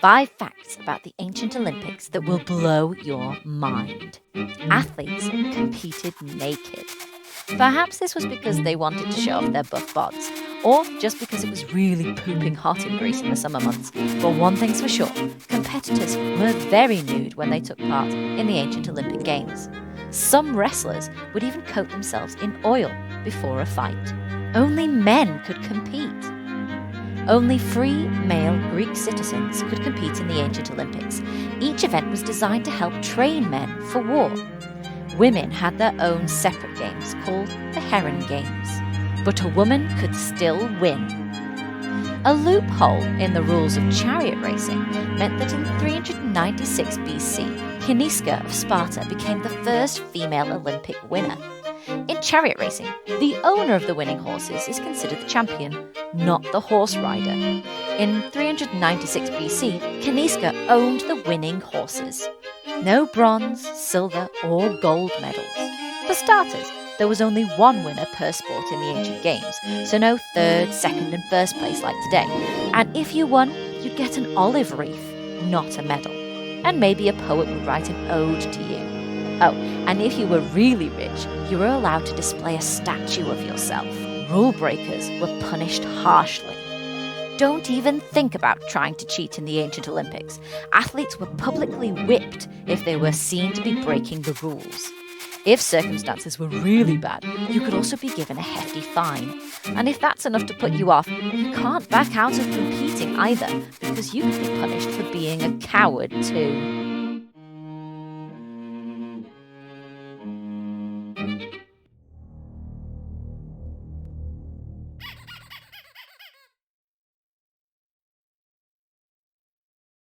5 facts about the ancient Olympics that will blow your mind. Athletes competed naked. Perhaps this was because they wanted to show off their buff bods, or just because it was really pooping hot in Greece in the summer months. But one thing's for sure, competitors were very nude when they took part in the ancient Olympic Games. Some wrestlers would even coat themselves in oil before a fight. Only men could compete. Only free male Greek citizens could compete in the ancient Olympics. Each event was designed to help train men for war. Women had their own separate games called the Heron Games, but a woman could still win. A loophole in the rules of chariot racing meant that in 396 BC, Kiniska of Sparta became the first female Olympic winner. In chariot racing, the owner of the winning horses is considered the champion, not the horse rider. In 396 BC, Kiniska owned the winning horses. No bronze, silver, or gold medals. For starters, there was only one winner per sport in the ancient games, so no third, second, and first place like today. And if you won, you'd get an olive wreath, not a medal. And maybe a poet would write an ode to you. Oh, and if you were really rich, you were allowed to display a statue of yourself. Rule breakers were punished harshly. Don't even think about trying to cheat in the ancient Olympics. Athletes were publicly whipped if they were seen to be breaking the rules. If circumstances were really bad, you could also be given a hefty fine. And if that's enough to put you off, you can't back out of competing either, because you could be punished for being a coward too.